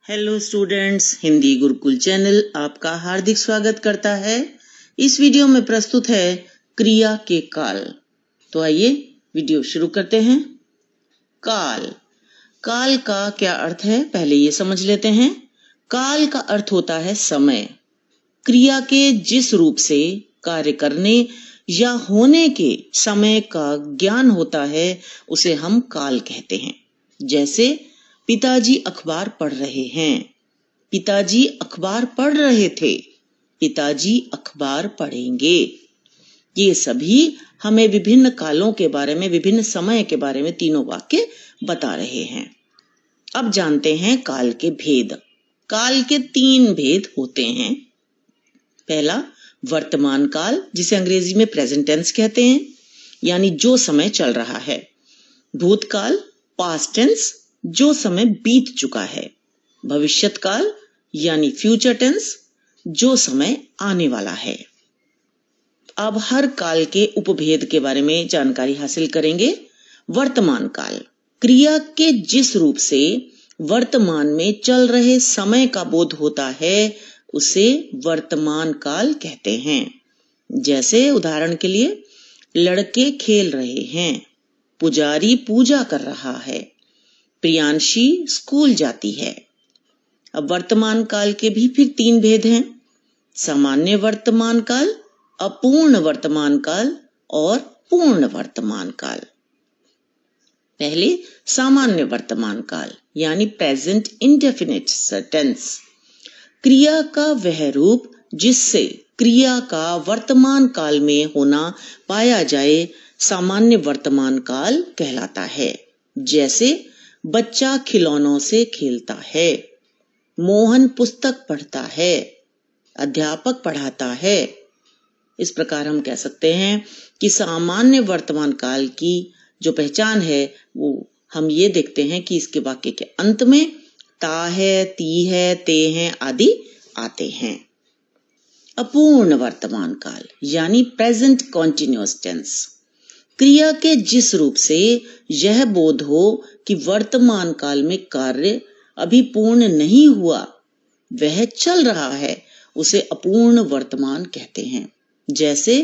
Hello students, Hindi Gurukul channel आपका हार्दिक स्वागत करता है। इस वीडियो में प्रस्तुत है क्रिया के काल। तो आइए वीडियो शुरू करते हैं। काल काल का क्या अर्थ है, पहले ये समझ लेते हैं। काल का अर्थ होता है समय। क्रिया के जिस रूप से कार्य करने या होने के समय का ज्ञान होता है उसे हम काल कहते हैं। जैसे पिताजी अखबार पढ़ रहे हैं, पिताजी अखबार पढ़ रहे थे, पिताजी अखबार पढ़ेंगे। ये सभी हमें विभिन्न कालों के बारे में, विभिन्न समय के बारे में तीनों वाक्य बता रहे हैं। अब जानते हैं काल के भेद। काल के 3 भेद होते हैं। पहला वर्तमान काल, जिसे अंग्रेजी में प्रेजेंट टेंस कहते हैं, यानी जो समय चल रहा है। भूतकाल पास्ट टेंस, जो समय बीत चुका है। भविष्यत काल यानी फ्यूचर टेंस, जो समय आने वाला है। अब हर काल के उपभेद के बारे में जानकारी हासिल करेंगे। वर्तमान काल, क्रिया के जिस रूप से वर्तमान में चल रहे समय का बोध होता है उसे वर्तमान काल कहते हैं। जैसे उदाहरण के लिए, लड़के खेल रहे हैं, पुजारी पूजा कर रहा है, प्रियांशी स्कूल जाती है। अब वर्तमान काल के भी फिर 3 भेद हैं। सामान्य वर्तमान काल, अपूर्ण वर्तमान काल और पूर्ण वर्तमान काल। पहले सामान्य वर्तमान काल यानी प्रेजेंट इंडेफिनिट टेंस। क्रिया का वह रूप जिससे क्रिया का वर्तमान काल में होना पाया जाए सामान्य वर्तमान काल कहलाता है। जैसे बच्चा खिलौनों से खेलता है, मोहन पुस्तक पढ़ता है, अध्यापक पढ़ाता है। इस प्रकार हम कह सकते हैं कि सामान्य वर्तमान काल की जो पहचान है वो हम ये देखते हैं कि इसके वाक्य के अंत में ता है, ती है, ते हैं आदि आते हैं। अपूर्ण वर्तमान काल यानी प्रेजेंट कॉन्टिन्यूअस टेंस। क्रिया के जिस रूप से यह बोध हो कि वर्तमान काल में कार्य अभी पूर्ण नहीं हुआ, वह चल रहा है, उसे अपूर्ण वर्तमान कहते हैं। जैसे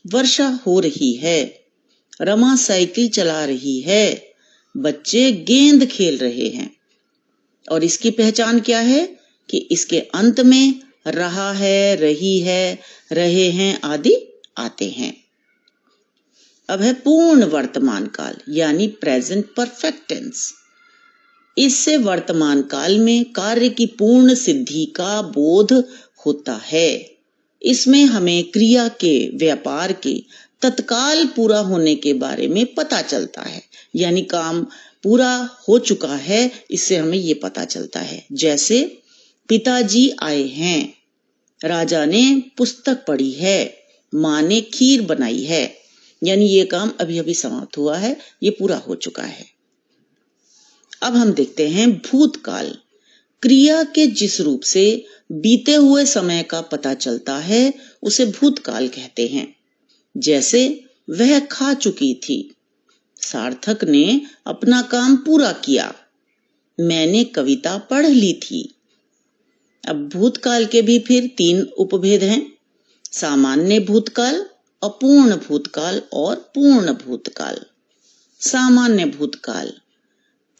वर्षा हो रही है, रमा साइकिल चला रही है, बच्चे गेंद खेल रहे हैं। और इसकी पहचान क्या है कि इसके अंत में रहा है, रही है, रहे हैं आदि आते हैं। अब है पूर्ण वर्तमान काल यानी प्रेजेंट परफेक्ट टेंस। इससे वर्तमान काल में कार्य की पूर्ण सिद्धि का बोध होता है। इसमें हमें क्रिया के व्यापार के तत्काल पूरा होने के बारे में पता चलता है, यानी काम पूरा हो चुका है, इससे हमें ये पता चलता है। जैसे पिताजी आए हैं, राजा ने पुस्तक पढ़ी है, माँ ने खीर बनाई है, यानी ये काम अभी अभी समाप्त हुआ है, ये पूरा हो चुका है। अब हम देखते हैं भूतकाल। क्रिया के जिस रूप से बीते हुए समय का पता चलता है उसे भूतकाल कहते हैं। जैसे वह खा चुकी थी, सार्थक ने अपना काम पूरा किया, मैंने कविता पढ़ ली थी। अब भूतकाल के भी फिर 3 उपभेद हैं। सामान्य भूतकाल, अपूर्ण भूतकाल और पूर्ण भूतकाल। सामान्य भूतकाल,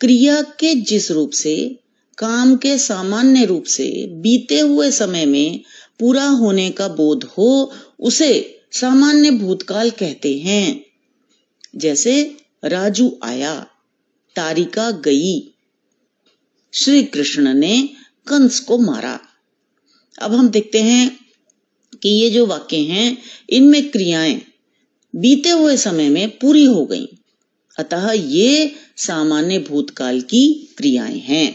क्रिया के जिस रूप से काम के सामान्य रूप से बीते हुए समय में पूरा होने का बोध हो उसे सामान्य भूतकाल कहते हैं। जैसे राजू आया, तारिका गई, श्री कृष्ण ने कंस को मारा। अब हम देखते हैं कि ये जो वाक्य हैं इनमें क्रियाएं बीते हुए समय में पूरी हो गईं, अतः ये सामान्य भूतकाल की क्रियाएं हैं।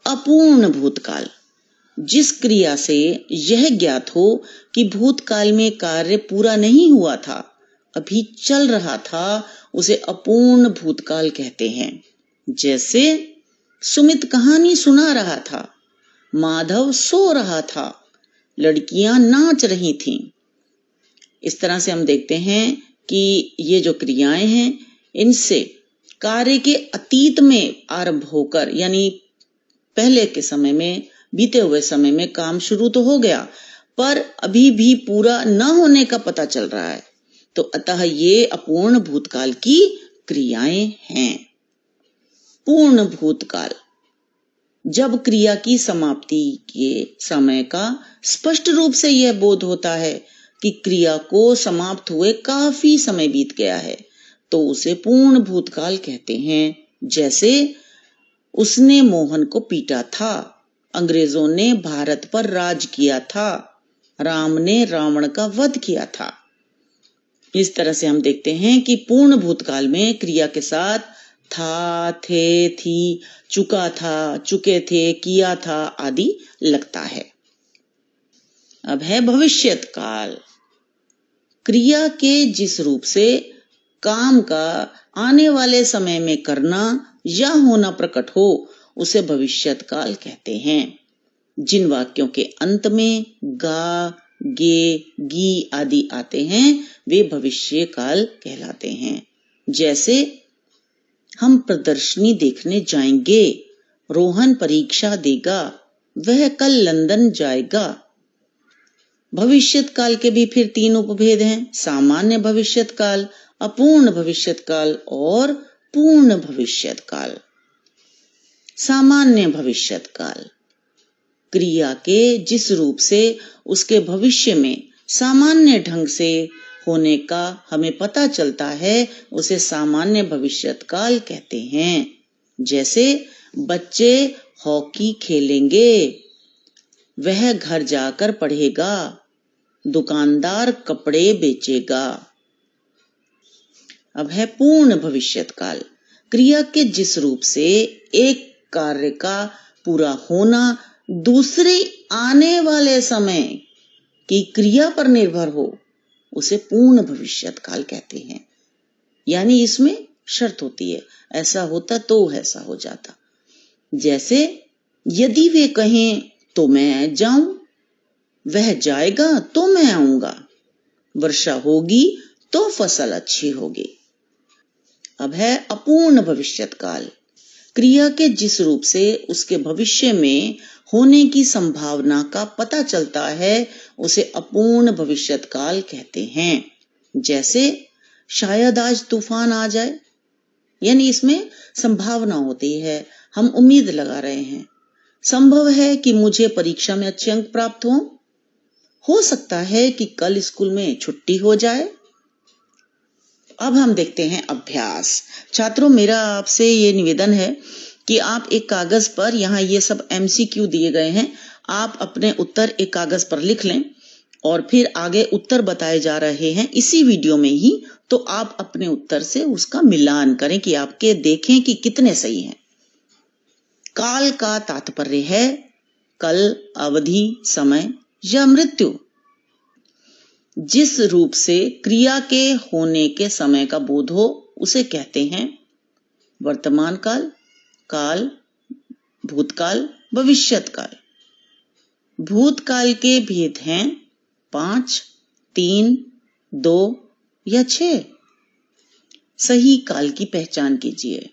अपूर्ण भूतकाल, जिस क्रिया से यह ज्ञात हो कि भूतकाल में कार्य पूरा नहीं हुआ था, अभी चल रहा था, उसे अपूर्ण भूतकाल कहते हैं। जैसे सुमित कहानी सुना रहा था, माधव सो रहा था, लड़कियां नाच रही थीं। इस तरह से हम देखते हैं कि ये जो क्रियाएं हैं इनसे कार्य के अतीत में आरंभ होकर यानी पहले के समय में, बीते हुए समय में काम शुरू तो हो गया, पर अभी भी पूरा न होने का पता चल रहा है। तो अतः ये अपूर्ण भूतकाल की क्रियाएं हैं। पूर्ण भूतकाल, जब क्रिया की समाप्ति के समय का स्पष्ट रूप से यह बोध होता है कि क्रिया को समाप्त हुए काफी समय बीत गया है, तो उसे पूर्ण भूतकाल कहते हैं। जैसे उसने मोहन को पीटा था, अंग्रेजों ने भारत पर राज किया था, राम ने रावण का वध किया था। इस तरह से हम देखते हैं कि पूर्ण भूतकाल में क्रिया के साथ था, थे, थी, चुका था, चुके थे, किया था आदि लगता है। अब है भविष्यत काल। क्रिया के जिस रूप से काम का आने वाले समय में करना या होना प्रकट हो, उसे भविष्यत काल कहते हैं। जिन वाक्यों के अंत में गा, गे, गी आदि आते हैं, वे भविष्य काल कहलाते हैं। जैसे हम प्रदर्शनी देखने जाएंगे, रोहन परीक्षा देगा, वह कल लंदन जाएगा। भविष्यत काल के भी फिर 3 उपभेद हैं: सामान्य भविष्यत काल, अपूर्ण भविष्यत काल और पूर्ण भविष्यत काल। सामान्य भविष्यत काल, क्रिया के जिस रूप से उसके भविष्य में सामान्य ढंग से होने का हमें पता चलता है, उसे सामान्य भविष्यत काल कहते हैं। जैसे बच्चे हॉकी खेलेंगे, वह घर जाकर पढ़ेगा, दुकानदार कपड़े बेचेगा। अब है पूर्ण भविष्यत काल। क्रिया के जिस रूप से एक कार्य का पूरा होना दूसरे आने वाले समय की क्रिया पर निर्भर हो, उसे पूर्ण भविष्यत काल कहते हैं। यानी इसमें शर्त होती है, ऐसा होता तो ऐसा हो जाता। जैसे यदि वे कहें तो मैं जाऊं, वह जाएगा तो मैं आऊंगा, वर्षा होगी तो फसल अच्छी होगी। अब है अपूर्ण भविष्यत काल। क्रिया के जिस रूप से उसके भविष्य में होने की संभावना का पता चलता है, उसे अपूर्ण भविष्यत काल कहते हैं। जैसे शायद आज तूफान आ जाए, यानी इसमें संभावना होती है, हम उम्मीद लगा रहे हैं। संभव है कि मुझे परीक्षा में अच्छे अंक प्राप्त हो सकता है कि कल स्कूल में छुट्टी हो जाए। अब हम देखते हैं अभ्यास। छात्रों, मेरा आपसे ये निवेदन है कि आप एक कागज पर, यहाँ ये सब MCQ दिए गए हैं, आप अपने उत्तर एक कागज पर लिख लें और फिर आगे उत्तर बताए जा रहे हैं इसी वीडियो में ही, तो आप अपने उत्तर से उसका मिलान करें कि आपके देखें कि कितने सही हैं। काल का तात्पर्य है कल, अवधि, समय या मृत्यु। जिस रूप से क्रिया के होने के समय का बोध हो, उसे कहते हैं वर्तमान काल, काल, भूतकाल, भविष्यत काल। भूतकाल के भेद हैं 5, 3, 2 या 6। सही काल की पहचान कीजिए।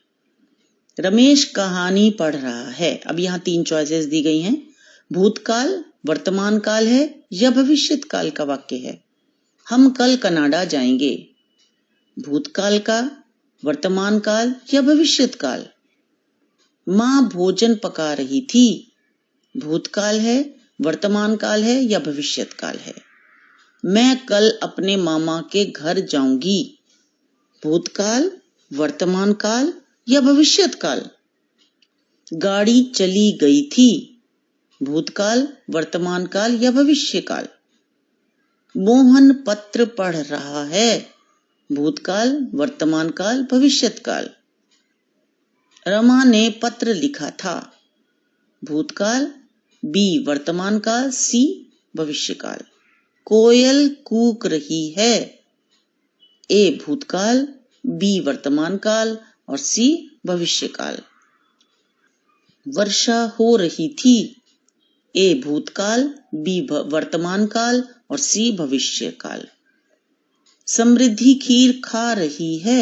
रमेश कहानी पढ़ रहा है। अब यहाँ 3 चॉइसेस दी गई हैं। भूतकाल, वर्तमान काल है या भविष्यत काल का वाक्य है। हम कल कनाडा जाएंगे। भूतकाल का, वर्तमान काल या भविष्यत काल। माँ भोजन पका रही थी। भूतकाल है, वर्तमान काल है या भविष्यत काल है। मैं कल अपने मामा के घर जाऊंगी। भूतकाल, वर्तमान काल या भविष्यत काल। गाड़ी चली गई थी। भूतकाल, वर्तमान काल या भविष्य काल। मोहन पत्र पढ़ रहा है। भूतकाल, वर्तमान काल, भविष्यत काल। रमा ने पत्र लिखा था। भूतकाल, बी वर्तमान काल, सी भविष्य काल। कोयल कूक रही है। ए भूतकाल, बी वर्तमान काल और सी भविष्य काल। वर्षा हो रही थी। ए भूतकाल, बी वर्तमान काल और सी भविष्य काल। समृद्धि खीर खा रही है।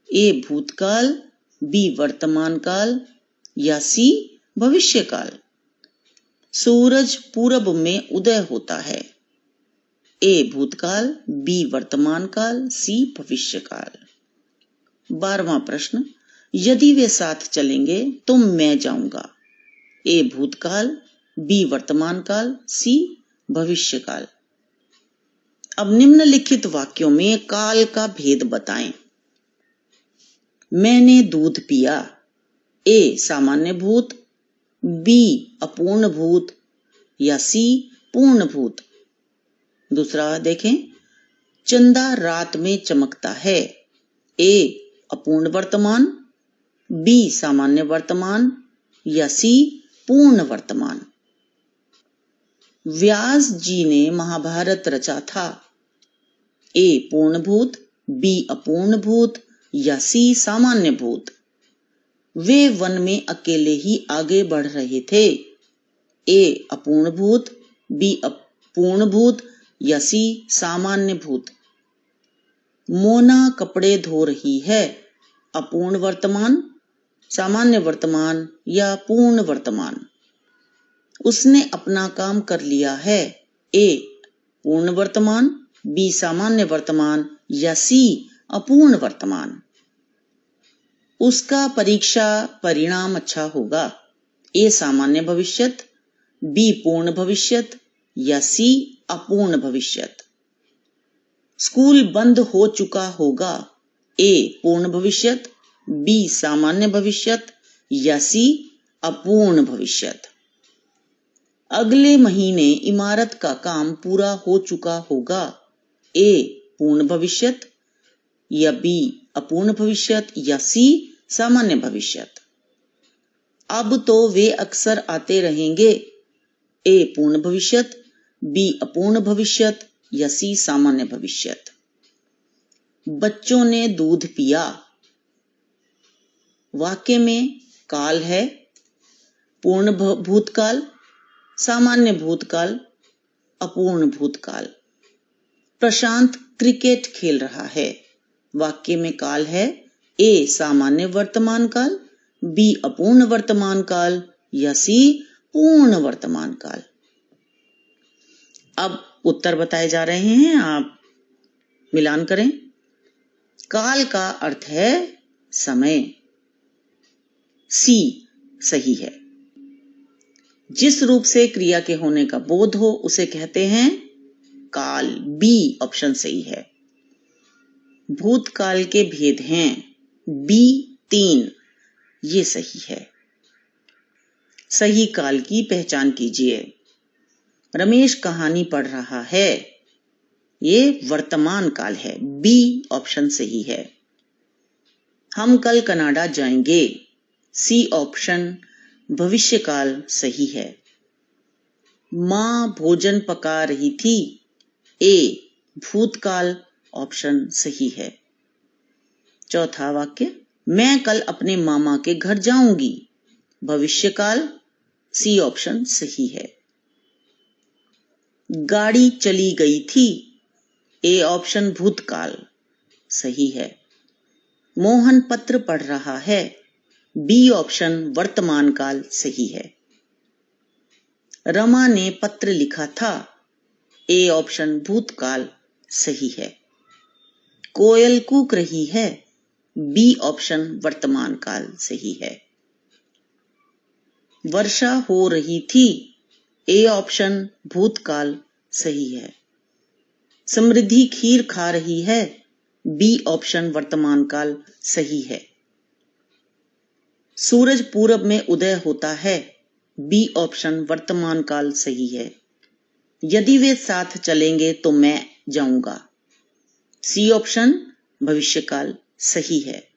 ए भूतकाल, बी वर्तमान काल या सी भविष्यकाल। सूरज पूरब में उदय होता है। ए भूतकाल, बी वर्तमान काल, सी भविष्यकाल। 12वां प्रश्न, यदि वे साथ चलेंगे तो मैं जाऊंगा। ए भूतकाल, बी वर्तमान काल, सी भविष्यकाल। अब निम्नलिखित वाक्यों में काल का भेद बताएं। मैंने दूध पिया। ए सामान्य भूत, बी अपूर्ण भूत या सी पूर्ण भूत। दूसरा देखें, चंदा रात में चमकता है। ए अपूर्ण वर्तमान, बी सामान्य वर्तमान या सी पूर्ण वर्तमान। व्यास जी ने महाभारत रचा था। ए पूर्ण भूत, बी अपूर्ण भूत या सी सामान्य भूत। वे वन में अकेले ही आगे बढ़ रहे थे। ए अपूर्ण भूत, बी अपूर्ण भूत या सी सामान्य भूत। मोना कपड़े धो रही है। अपूर्ण वर्तमान, सामान्य वर्तमान या पूर्ण वर्तमान। उसने अपना काम कर लिया है। ए पूर्ण वर्तमान, बी सामान्य वर्तमान या सी अपूर्ण वर्तमान। उसका परीक्षा परिणाम अच्छा होगा। ए सामान्य भविष्यत, बी पूर्ण भविष्यत या सी अपूर्ण भविष्यत। स्कूल बंद हो चुका होगा। ए पूर्ण भविष्यत, बी सामान्य भविष्यत या सी अपूर्ण भविष्यत। अगले महीने इमारत का काम पूरा हो चुका होगा। ए पूर्ण भविष्यत या बी अपूर्ण भविष्यत या सी सामान्य भविष्यत। अब तो वे अक्सर आते रहेंगे। ए पूर्ण भविष्यत, बी अपूर्ण भविष्यत या सी सामान्य भविष्यत। बच्चों ने दूध पिया। वाक्य में काल है पूर्ण भूतकाल, सामान्य भूतकाल, अपूर्ण भूतकाल। प्रशांत क्रिकेट खेल रहा है। वाक्य में काल है ए सामान्य वर्तमान काल, बी अपूर्ण वर्तमान काल या सी पूर्ण वर्तमान काल। अब उत्तर बताए जा रहे हैं, आप मिलान करें। काल का अर्थ है समय। सी सही है। जिस रूप से क्रिया के होने का बोध हो उसे कहते हैं काल। बी ऑप्शन सही है। भूतकाल के भेद हैं। बी 3, ये सही है। सही काल की पहचान कीजिए। रमेश कहानी पढ़ रहा है। ये वर्तमान काल है। बी ऑप्शन सही है। हम कल कनाडा जाएंगे। सी ऑप्शन भविष्यकाल सही है। मां भोजन पका रही थी। ए भूतकाल ऑप्शन सही है। चौथा वाक्य, मैं कल अपने मामा के घर जाऊंगी। भविष्यकाल, सी ऑप्शन सही है। गाड़ी चली गई थी। ए ऑप्शन भूतकाल सही है। मोहन पत्र पढ़ रहा है। बी ऑप्शन वर्तमान काल सही है। रमा ने पत्र लिखा था। ए ऑप्शन भूतकाल सही है। कोयल कूक रही है। बी ऑप्शन वर्तमान काल सही है। वर्षा हो रही थी। ए ऑप्शन भूतकाल सही है। समृद्धि खीर खा रही है। बी ऑप्शन वर्तमान काल सही है। सूरज पूरब में उदय होता है। बी ऑप्शन वर्तमान काल सही है। यदि वे साथ चलेंगे तो मैं जाऊंगा। सी ऑप्शन भविष्यकाल सही है।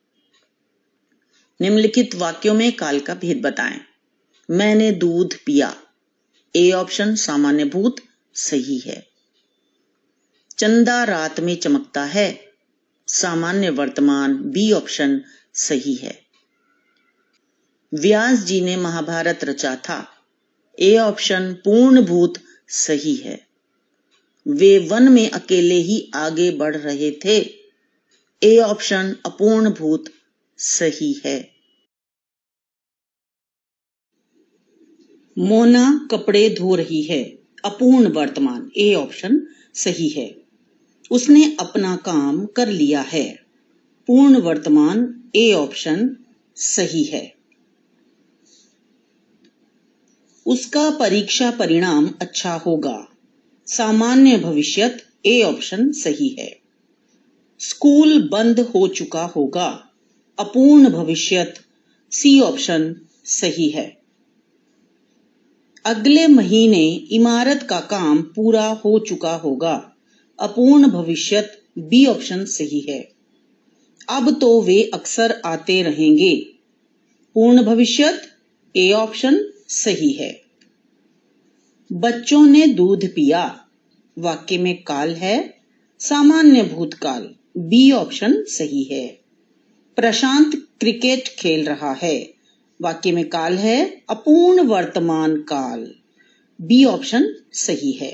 निम्नलिखित वाक्यों में काल का भेद बताएं। मैंने दूध पिया। ए ऑप्शन सामान्य भूत सही है। चंदा रात में चमकता है। सामान्य वर्तमान, बी ऑप्शन सही है। व्यास जी ने महाभारत रचा था। ए ऑप्शन पूर्ण भूत सही है। वे वन में अकेले ही आगे बढ़ रहे थे। ए ऑप्शन अपूर्ण भूत सही है। मोना कपड़े धो रही है, अपूर्ण वर्तमान, ए ऑप्शन सही है। उसने अपना काम कर लिया है, पूर्ण वर्तमान, ए ऑप्शन सही है। उसका परीक्षा परिणाम अच्छा होगा, सामान्य भविष्यत, ए ऑप्शन सही है। स्कूल बंद हो चुका होगा, अपूर्ण भविष्यत, सी ऑप्शन सही है। अगले महीने इमारत का काम पूरा हो चुका होगा, अपूर्ण भविष्यत, बी ऑप्शन सही है। अब तो वे अक्सर आते रहेंगे, पूर्ण भविष्यत, ए ऑप्शन सही है। बच्चों ने दूध पिया, वाक्य में काल है, सामान्य भूतकाल, बी ऑप्शन सही है। प्रशांत क्रिकेट खेल रहा है, वाक्य में काल है, अपूर्ण वर्तमान काल, बी ऑप्शन सही है।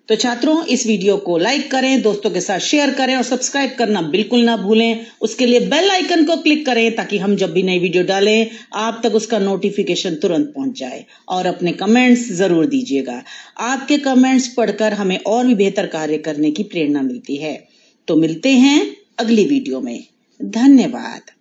तो छात्रों, इस वीडियो को लाइक करें, दोस्तों के साथ शेयर करें और सब्सक्राइब करना बिल्कुल ना भूलें। उसके लिए बेल आइकन को क्लिक करें ताकि हम जब भी नई वीडियो डालें आप तक उसका नोटिफिकेशन तुरंत पहुंच जाए। और अपने कमेंट्स जरूर दीजिएगा, आपके कमेंट्स पढ़कर हमें और भी बेहतर कार्य करने की प्रेरणा मिलती है। तो मिलते हैं अगली वीडियो में। धन्यवाद।